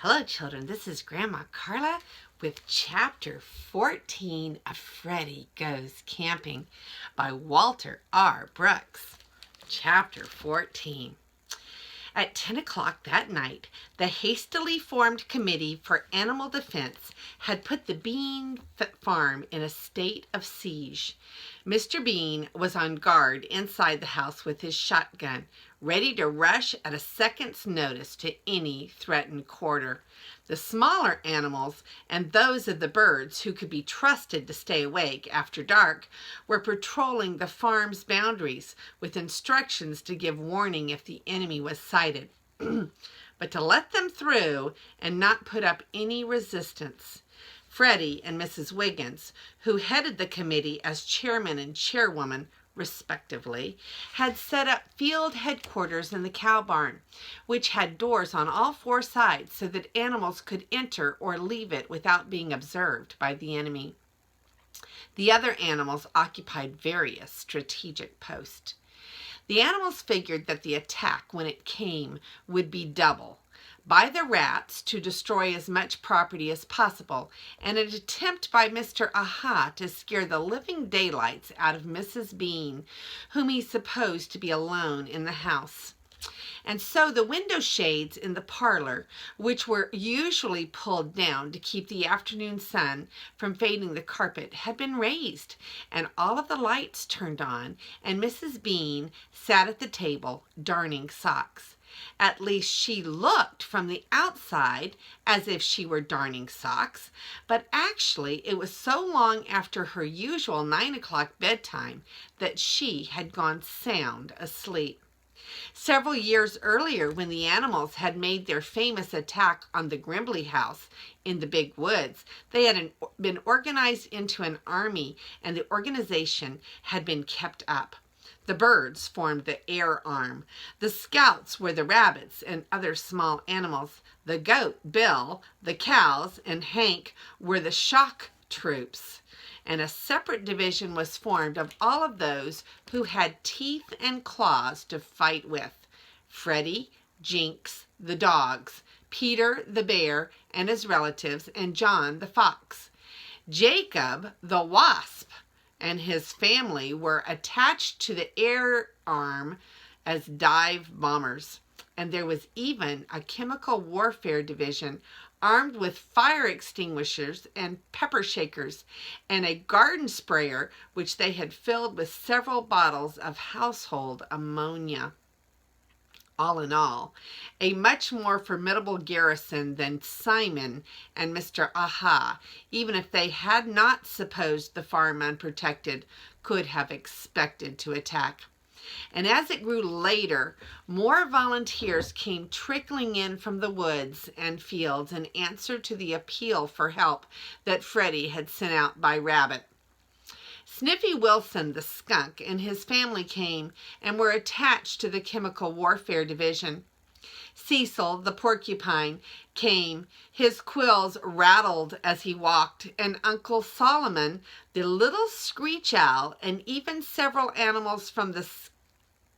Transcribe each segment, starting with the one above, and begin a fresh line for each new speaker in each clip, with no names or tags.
Hello, children. This is Grandma Carla with Chapter 14 of Freddy Goes Camping by Walter R. Brooks. Chapter 14. At 10 o'clock that night, the hastily formed Committee for Animal Defense had put the Bean farm in a state of siege. Mr. Bean was on guard inside the house with his shotgun, ready to rush at a second's notice to any threatened quarter. The smaller animals and those of the birds who could be trusted to stay awake after dark were patrolling the farm's boundaries with instructions to give warning if the enemy was sighted, but to let them through and not put up any resistance. Freddy and Mrs. Wiggins, who headed the committee as chairman and chairwoman, respectively, had set up field headquarters in the cow barn, which had doors on all four sides so that animals could enter or leave it without being observed by the enemy. The other animals occupied various strategic posts. The animals figured that the attack, when it came, would be double: by the rats to destroy as much property as possible, and an attempt by Mr. Aha to scare the living daylights out of Mrs. Bean, whom he supposed to be alone in the house. And so the window shades in the parlor, which were usually pulled down to keep the afternoon sun from fading the carpet, had been raised, and all of the lights turned on, and Mrs. Bean sat at the table darning socks. At least she looked from the outside as if she were darning socks, but actually it was so long after her usual 9 o'clock bedtime that she had gone sound asleep. Several years earlier, when the animals had made their famous attack on the Grimbley house in the big woods, they had been organized into an army, and the organization had been kept up. The birds formed the air arm. The scouts were the rabbits and other small animals. The goat, Bill, the cows, and Hank were the shock troops. And a separate division was formed of all of those who had teeth and claws to fight with: Freddy, Jinx, the dogs, Peter the bear and his relatives, and John the fox. Jacob the wasp and his family were attached to the air arm as dive bombers. And there was even a chemical warfare division armed with fire extinguishers and pepper shakers, and a garden sprayer which they had filled with several bottles of household ammonia. All in all, a much more formidable garrison than Simon and Mr. Aha, even if they had not supposed the farm unprotected, could have expected to attack. And as it grew later, more volunteers came trickling in from the woods and fields in answer to the appeal for help that Freddy had sent out by rabbit. Sniffy Wilson the skunk and his family came and were attached to the chemical warfare division. Cecil the porcupine came. His quills rattled as he walked, and Uncle Solomon the little screech owl, and even several animals from the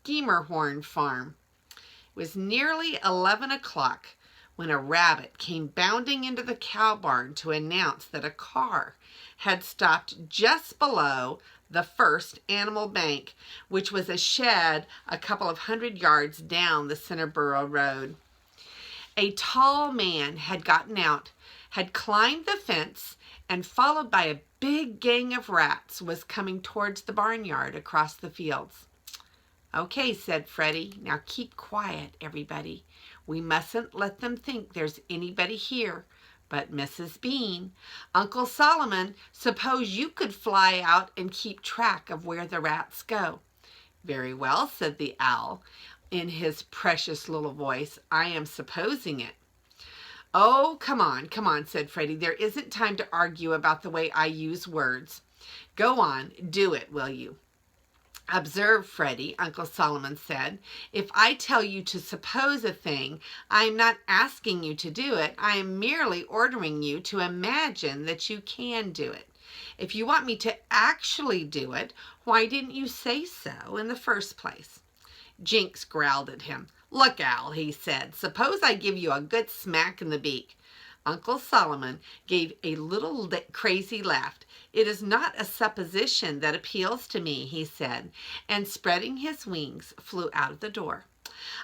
Schemerhorn farm. It was nearly 11 o'clock when a rabbit came bounding into the cow barn to announce that a car had stopped just below the first animal bank, which was a shed a couple of 100 yards down the Centerboro Road. A tall man had gotten out, had climbed the fence, and followed by a big gang of rats was coming towards the barnyard across the fields. "Okay," said Freddy, "now keep quiet, everybody. We mustn't let them think there's anybody here but Mrs. Bean. Uncle Solomon, suppose you could fly out and keep track of where the rats go." "Very well," said the owl in his precious little voice. "I am supposing it." "Oh, come on," said Freddy. "There isn't time to argue about the way I use words. Go on, do it, will you?" "Observe, Freddy," Uncle Solomon said. "If I tell you to suppose a thing, I am not asking you to do it. I am merely ordering you to imagine that you can do it. If you want me to actually do it, why didn't you say so in the first place?" Jinx growled at him. "Look, Al," he said, "suppose I give you a good smack in the beak." Uncle Solomon gave a little crazy laugh. "It is not a supposition that appeals to me," he said, and spreading his wings, flew out of the door.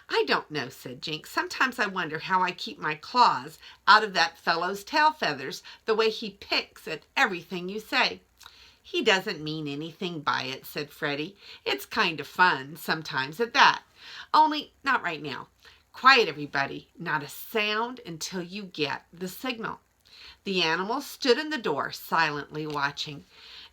"I don't know," said Jinx. "Sometimes I wonder how I keep my claws out of that fellow's tail feathers, the way he picks at everything you say." "He doesn't mean anything by it," said Freddy. "It's kind of fun, sometimes at that. Only not right now. Quiet, everybody. Not a sound until you get the signal." The animals stood in the door, silently watching.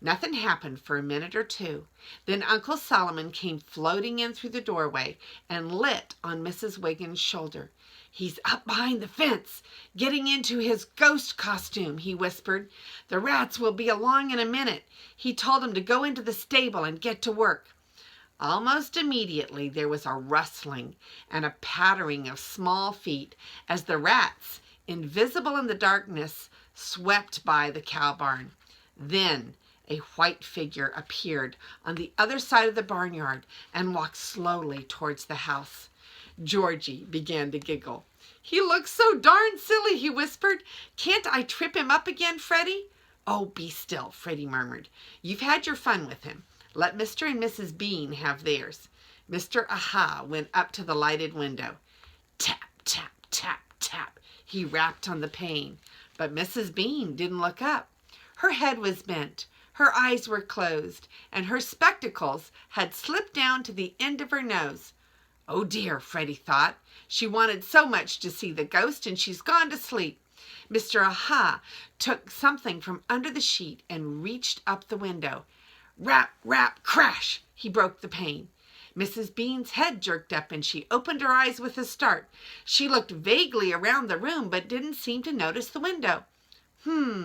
Nothing happened for a minute or two. Then Uncle Solomon came floating in through the doorway and lit on Mrs. Wiggins' shoulder. "He's up behind the fence, getting into his ghost costume," he whispered. "The rats will be along in a minute. He told 'em to go into the stable and get to work." Almost immediately there was a rustling and a pattering of small feet as the rats, invisible in the darkness, swept by the cow barn. Then a white figure appeared on the other side of the barnyard and walked slowly towards the house. Georgie began to giggle. "He looks so darn silly," he whispered. "Can't I trip him up again, Freddy?" "Oh, be still," Freddy murmured. "You've had your fun with him. Let Mr. and Mrs. Bean have theirs." Mr. Aha went up to the lighted window. Tap, tap, tap, tap. He rapped on the pane. But Mrs. Bean didn't look up. Her head was bent, her eyes were closed, and her spectacles had slipped down to the end of her nose. "Oh dear," Freddy thought. "She wanted so much to see the ghost, and she's gone to sleep." Mr. Aha took something from under the sheet and reached up the window. Rap, rap, crash! He broke the pane. Mrs. Bean's head jerked up and she opened her eyes with a start. She looked vaguely around the room but didn't seem to notice the window.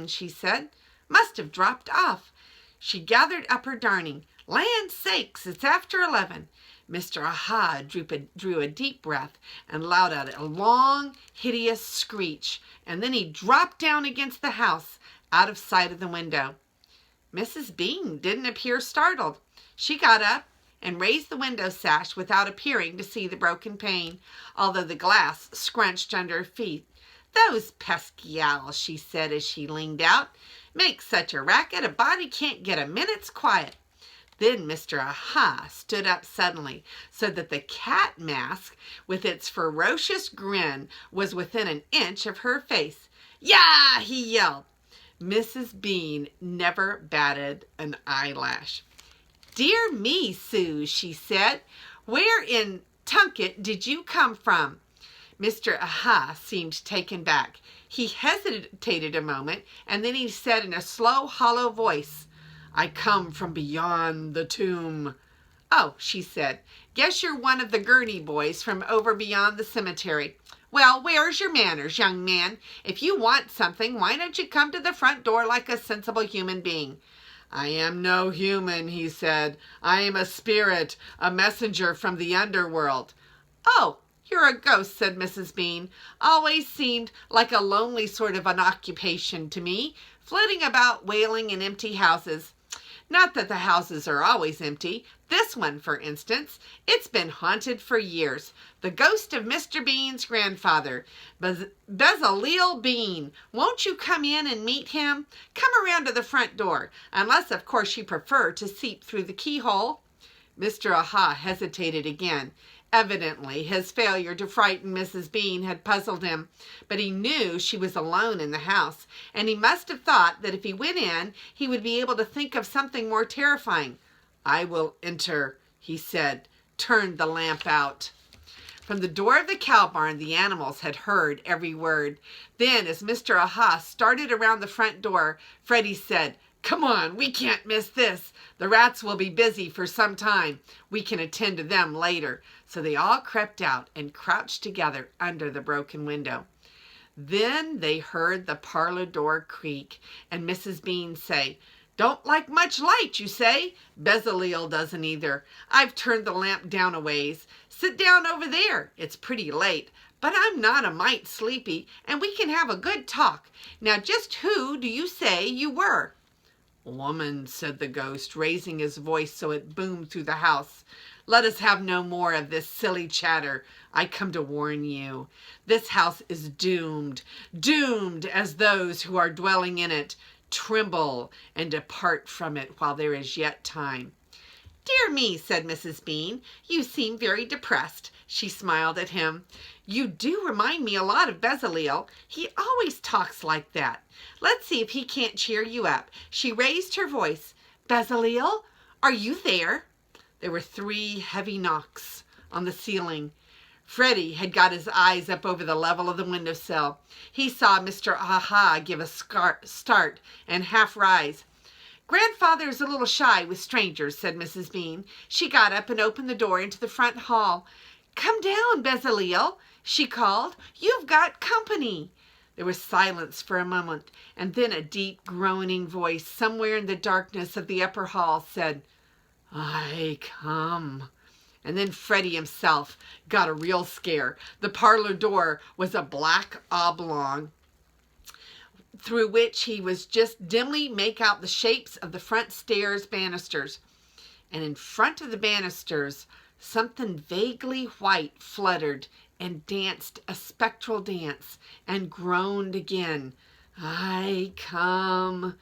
She said. "Must have dropped off." She gathered up her darning. "Land sakes, it's after 11. Mr. Aha drew a deep breath and let out a long, hideous screech, and then he dropped down against the house, out of sight of the window. Mrs. Bean didn't appear startled. She got up and raised the window sash without appearing to see the broken pane, although the glass scrunched under her feet. "Those pesky owls," she said as she leaned out, "make such a racket a body can't get a minute's quiet." Then Mr. Aha stood up suddenly so that the cat mask with its ferocious grin was within an inch of her face. "Yah!" he yelled. Mrs. Bean never batted an eyelash. "Dear me, Sue," she said, "where in Tunket did you come from?" Mr. Aha seemed taken back. He hesitated a moment, and then he said in a slow, hollow voice, "I come from beyond the tomb." "Oh," she said, "guess you're one of the Gurney boys from over beyond the cemetery. Well, where's your manners, young man? If you want something, why don't you come to the front door like a sensible human being?" "I am no human," he said. "I am a spirit, a messenger from the underworld." "Oh, you're a ghost," said Mrs. Bean. "Always seemed like a lonely sort of an occupation to me, flitting about wailing in empty houses. Not that the houses are always empty. This one, for instance, it's been haunted for years. The ghost of Mr. Bean's grandfather, Bezaleel Bean. Won't you come in and meet him? Come around to the front door, unless, of course, you prefer to seep through the keyhole." Mr. Aha hesitated again. Evidently, his failure to frighten Mrs. Bean had puzzled him, but he knew she was alone in the house, and he must have thought that if he went in, he would be able to think of something more terrifying. "I will enter," he said, turned the lamp out. From the door of the cow barn, the animals had heard every word. Then, as Mr. Aha started around the front door, Freddy said, "Come on, we can't miss this. The rats will be busy for some time. We can attend to them later." So they all crept out and crouched together under the broken window. Then they heard the parlor door creak and Mrs. Bean say, "Don't like much light, you say? Bezaleel doesn't either. I've turned the lamp down a ways. Sit down over there. It's pretty late, but I'm not a mite sleepy, and we can have a good talk. Now, just who do you say you were?" "Woman," said the ghost, raising his voice so it boomed through the house. Let us have no more of this silly chatter. I come to warn you. This house is doomed, doomed as those who are dwelling in it. Tremble and depart from it while there is yet time." "Dear me," said Mrs. Bean, "you seem very depressed." She smiled at him. "You do remind me a lot of Bezaleel. He always talks like that. Let's see if he can't cheer you up." She raised her voice. "Bezaleel, are you there?" There were 3 heavy knocks on the ceiling. Freddy had got his eyes up over the level of the windowsill. He saw Mr. Aha give a start and half rise. "Grandfather is a little shy with strangers," said Mrs. Bean. She got up and opened the door into the front hall. "Come down, Bezaleel," she called. "You've got company." There was silence for a moment, and then a deep groaning voice somewhere in the darkness of the upper hall said, "I come." And then Freddy himself got a real scare. The parlor door was a black oblong through which he was just dimly make out the shapes of the front stairs banisters. And in front of the banisters, something vaguely white fluttered and danced a spectral dance and groaned again. "I come."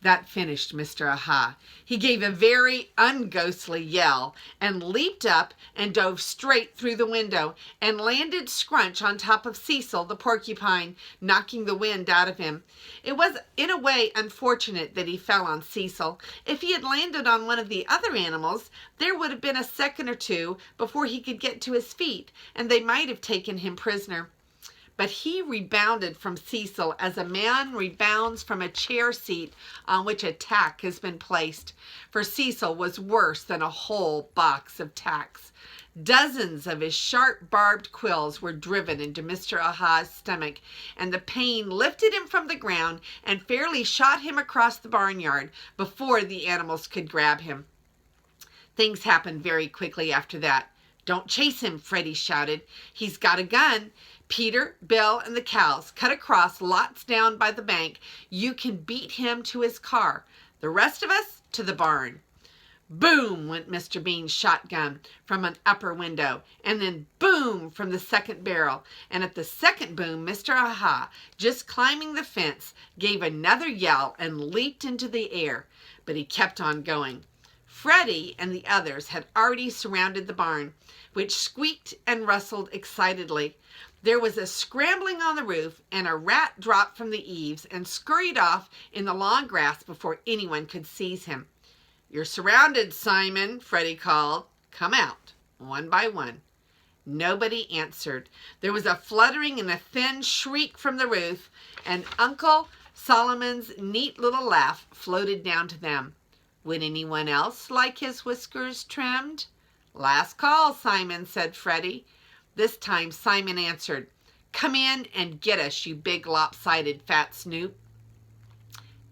That finished Mr. Aha. He gave a very unghostly yell and leaped up and dove straight through the window and landed scrunch on top of Cecil the porcupine, knocking the wind out of him. It was in a way unfortunate that he fell on Cecil. If he had landed on one of the other animals, there would have been a second or two before he could get to his feet, and they might have taken him prisoner. But he rebounded from Cecil as a man rebounds from a chair seat on which a tack has been placed, for Cecil was worse than a whole box of tacks. Dozens of his sharp barbed quills were driven into Mr. Aha's stomach, and the pain lifted him from the ground and fairly shot him across the barnyard before the animals could grab him. Things happened very quickly after that. "Don't chase him," Freddy shouted. "He's got a gun. Peter, Bill, and the cows cut across lots down by the bank. You can beat him to his car. The rest of us to the barn." Boom went Mr. Bean's shotgun from an upper window, and then boom from the second barrel. And at the second boom, Mr. Aha, just climbing the fence, gave another yell and leaped into the air. But he kept on going. Freddy and the others had already surrounded the barn, which squeaked and rustled excitedly. There was a scrambling on the roof, and a rat dropped from the eaves and scurried off in the long grass before anyone could seize him. "You're surrounded, Simon," Freddy called. "Come out, one by one." Nobody answered. There was a fluttering and a thin shriek from the roof, and Uncle Solomon's neat little laugh floated down to them. "Would anyone else like his whiskers trimmed?" "Last call, Simon," said Freddy. This time Simon answered, "Come in and get us, you big lopsided fat snoop."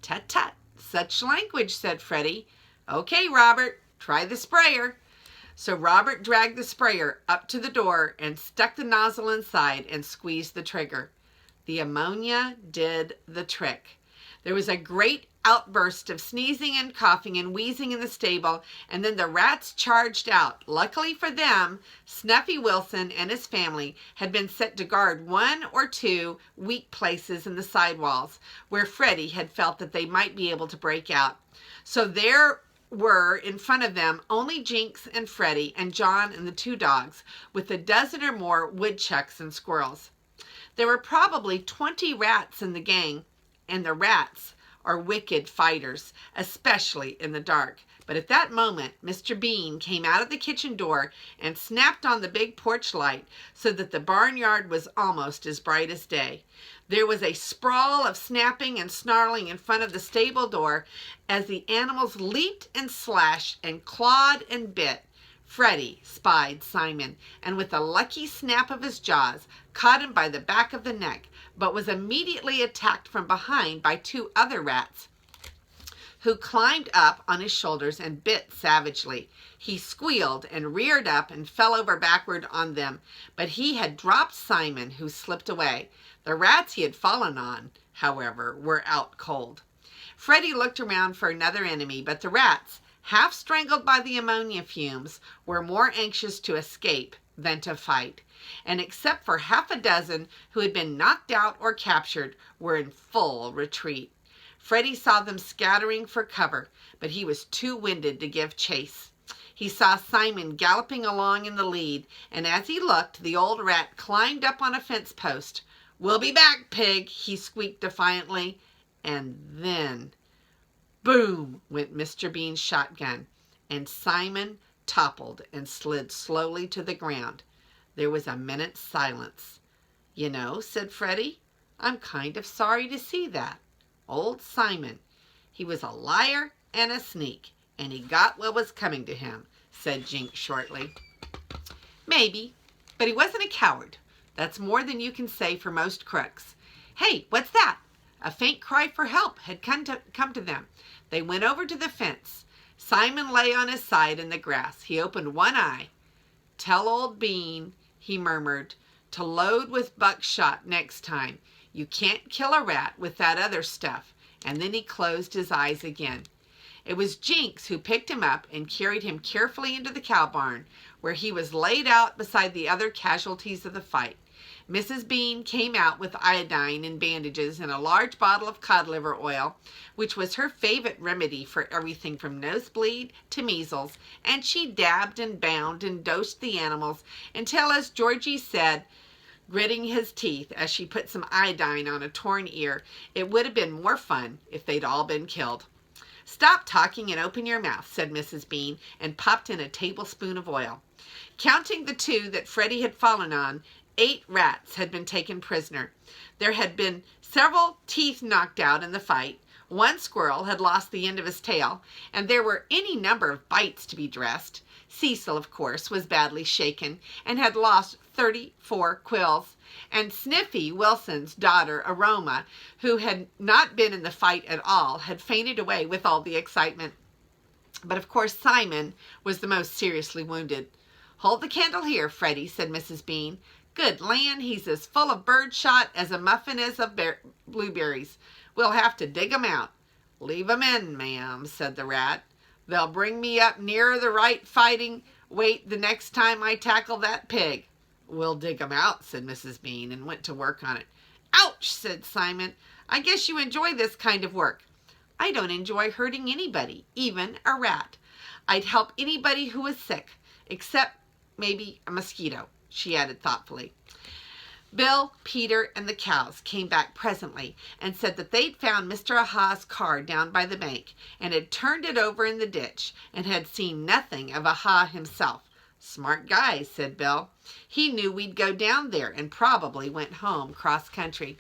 "Tut tut, such language," said Freddy. "Okay, Robert, try the sprayer." So Robert dragged the sprayer up to the door and stuck the nozzle inside and squeezed the trigger. The ammonia did the trick. There was a great outburst of sneezing and coughing and wheezing in the stable, and then the rats charged out. Luckily for them, Snuffy Wilson and his family had been set to guard 1 or 2 weak places in the sidewalls where Freddy had felt that they might be able to break out. So there were in front of them only Jinx and Freddy and John and the 2 dogs, with a dozen or more woodchucks and squirrels. There were probably 20 rats in the gang, and the rats are wicked fighters, especially in the dark. But at that moment, Mr. Bean came out of the kitchen door and snapped on the big porch light so that the barnyard was almost as bright as day. There was a sprawl of snapping and snarling in front of the stable door as the animals leaped and slashed and clawed and bit. Freddy spied Simon, and with a lucky snap of his jaws, caught him by the back of the neck, but was immediately attacked from behind by 2 other rats, who climbed up on his shoulders and bit savagely. He squealed and reared up and fell over backward on them, but he had dropped Simon, who slipped away. The rats he had fallen on, however, were out cold. Freddy looked around for another enemy, but the rats half strangled by the ammonia fumes, were more anxious to escape than to fight, and except for half a dozen who had been knocked out or captured, were in full retreat. Freddy saw them scattering for cover, but he was too winded to give chase. He saw Simon galloping along in the lead, and as he looked, the old rat climbed up on a fence post. "We'll be back, pig," he squeaked defiantly. And then, boom, went Mr. Bean's shotgun, and Simon toppled and slid slowly to the ground. There was a minute's silence. "You know," said Freddy, "I'm kind of sorry to see that. Old Simon, he was a liar and a sneak, and he got what was coming to him," said Jinx shortly. "Maybe, but he wasn't a coward. That's more than you can say for most crooks. Hey, what's that?" A faint cry for help had come to them. They went over to the fence. Simon lay on his side in the grass. He opened one eye. "Tell old Bean," he murmured, "to load with buckshot next time. You can't kill a rat with that other stuff." And then he closed his eyes again. It was Jinx who picked him up and carried him carefully into the cow barn, where he was laid out beside the other casualties of the fight. Mrs. Bean came out with iodine and bandages and a large bottle of cod liver oil, which was her favorite remedy for everything from nosebleed to measles, and she dabbed and bound and dosed the animals until, as Georgie said, gritting his teeth as she put some iodine on a torn ear, it would have been more fun if they'd all been killed. "Stop talking and open your mouth," said Mrs. Bean, and popped in a tablespoon of oil. Counting the two that Freddy had fallen on, 8 rats had been taken prisoner. There had been several teeth knocked out in the fight. One squirrel had lost the end of his tail, and there were any number of bites to be dressed. Cecil, of course, was badly shaken and had lost 34 quills, and Sniffy, Wilson's daughter, Aroma, who had not been in the fight at all, had fainted away with all the excitement. But of course Simon was the most seriously wounded. "Hold the candle here, Freddy," said Mrs. Bean. "Good land, he's as full of bird shot as a muffin is of blueberries. We'll have to dig 'em out." "Leave 'em in, ma'am," said the rat. "They'll bring me up nearer the right fighting weight the next time I tackle that pig." "We'll dig 'em out," said Mrs. Bean, and went to work on it. "Ouch," said Simon. "I guess you enjoy this kind of work." "I don't enjoy hurting anybody, even a rat. I'd help anybody who was sick, except maybe a mosquito," she added thoughtfully. Bill, Peter, and the cows came back presently and said that they'd found Mr. Aha's car down by the bank and had turned it over in the ditch and had seen nothing of Aha himself. "Smart guy," said Bill. "He knew we'd go down there and probably went home cross country."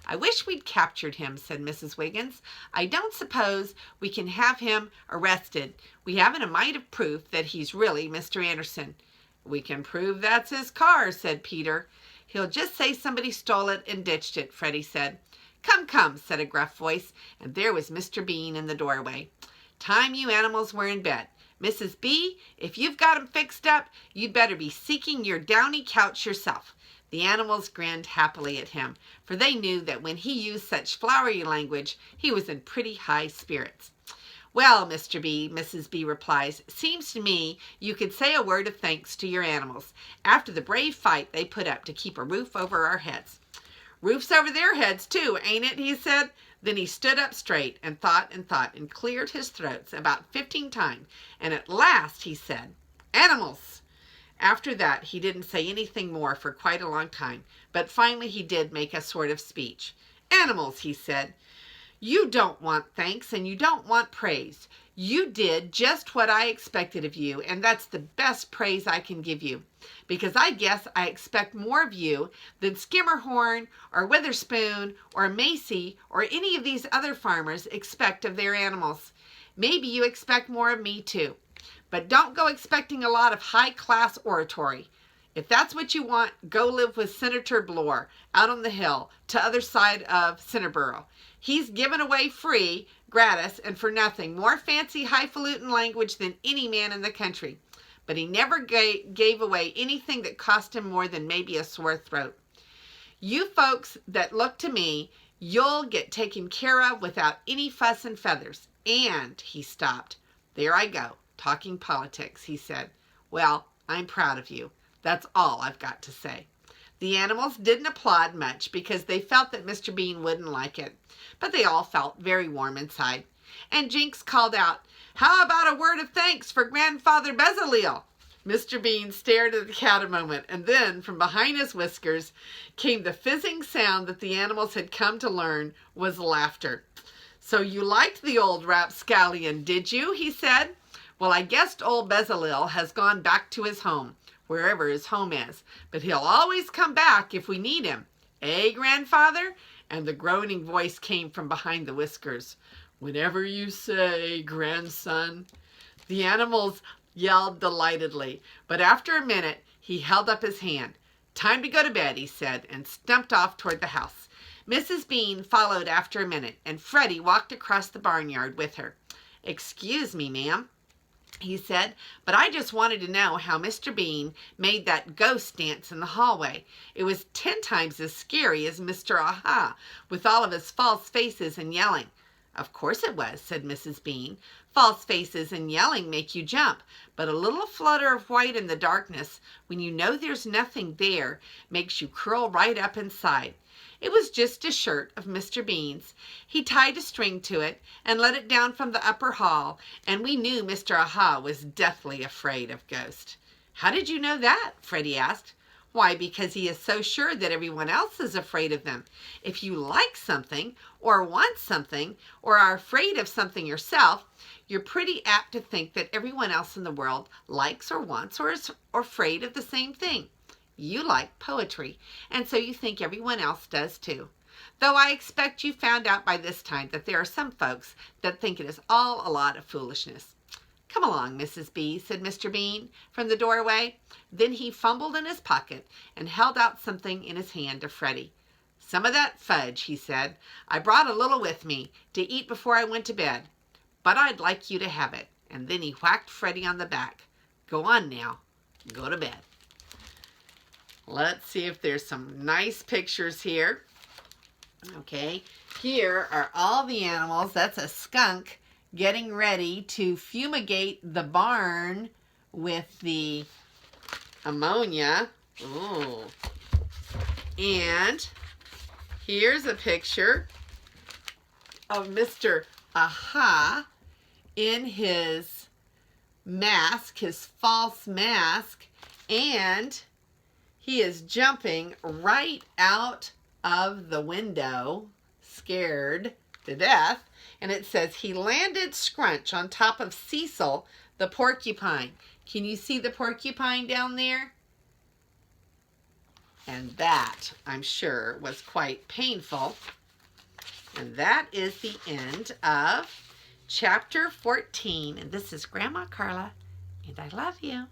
"I wish we'd captured him," said Mrs. Wiggins. "I don't suppose we can have him arrested. We haven't a mite of proof that he's really Mr. Anderson." "We can prove that's his car," said Peter. "He'll just say somebody stole it and ditched it," Freddy said. "Come, come," said a gruff voice, and there was Mr. Bean in the doorway. "Time you animals were in bed. Mrs. B, if you've got 'em fixed up, you'd better be seeking your downy couch yourself." The animals grinned happily at him, for they knew that when he used such flowery language, he was in pretty high spirits. "Well, Mr. B," Mrs. B replies, "seems to me you could say a word of thanks to your animals, after the brave fight they put up to keep a roof over our heads." "Roof's over their heads, too, ain't it?" he said. Then he stood up straight and thought and cleared his throat about 15 times, and at last he said, "Animals!" After that he didn't say anything more for quite a long time, but finally he did make a sort of speech. "Animals," he said, "you don't want thanks and you don't want praise. You did just what I expected of you, and that's the best praise I can give you, because I guess I expect more of you than Skimmerhorn or Witherspoon or Macy or any of these other farmers expect of their animals. Maybe you expect more of me too, but don't go expecting a lot of high-class oratory. If that's what you want, go live with Senator Bloor out on the hill to other side of Cinderboro. He's given away free, gratis, and for nothing more fancy highfalutin language than any man in the country. But he never gave away anything that cost him more than maybe a sore throat. You folks that look to me, you'll get taken care of without any fuss and feathers. And," he stopped, There I go, talking politics, he said. Well, I'm proud of you. That's all I've got to say. The animals didn't applaud much because they felt that Mr. Bean wouldn't like it, but they all felt very warm inside. And Jinx called out, "How about a word of thanks for Grandfather Bezaleel?" Mr. Bean stared at the cat a moment, and then from behind his whiskers came the fizzing sound that the animals had come to learn was laughter. "So you liked the old rapscallion, did you?" he said. "Well, I guess old Bezaleel has gone back to his home, wherever his home is, but he'll always come back if we need him. Eh, Grandfather?" And the groaning voice came from behind the whiskers. "Whenever you say, grandson." The animals yelled delightedly, but after a minute he held up his hand. "Time to go to bed," he said, and stumped off toward the house. Mrs. Bean followed after a minute, and Freddy walked across the barnyard with her. "Excuse me, ma'am," he said, "but I just wanted to know how Mr. Bean made that ghost dance in the hallway. It was 10 times as scary as Mr. Aha, with all of his false faces and yelling." "Of course it was," said Mrs. Bean. "False faces and yelling make you jump, but a little flutter of white in the darkness, when you know there's nothing there, makes you curl right up inside. It was just a shirt of Mr. Bean's. He tied a string to it and let it down from the upper hall, and we knew Mr. Aha was deathly afraid of ghosts." "How did you know that?" Freddy asked. "Why, because he is so sure that everyone else is afraid of them. If you like something, or want something, or are afraid of something yourself, you're pretty apt to think that everyone else in the world likes or wants or is afraid of the same thing. You like poetry, and so you think everyone else does too. Though I expect you found out by this time that there are some folks that think it is all a lot of foolishness." "Come along, Mrs. B," said Mr. Bean from the doorway. Then he fumbled in his pocket and held out something in his hand to Freddy. "Some of that fudge," he said. "I brought a little with me to eat before I went to bed, but I'd like you to have it." And then he whacked Freddy on the back. "Go on now, go to bed." Let's see if there's some nice pictures here. Okay, here are all the animals. That's a skunk getting ready to fumigate the barn with the ammonia. Ooh. And here's a picture of Mr. Aha in his mask, his false mask, and he is jumping right out of the window, scared to death. And it says he landed scrunch on top of Cecil the porcupine. Can you see the porcupine down there? And that, I'm sure, was quite painful. And that is the end of chapter 14. And this is Grandma Carla, and I love you.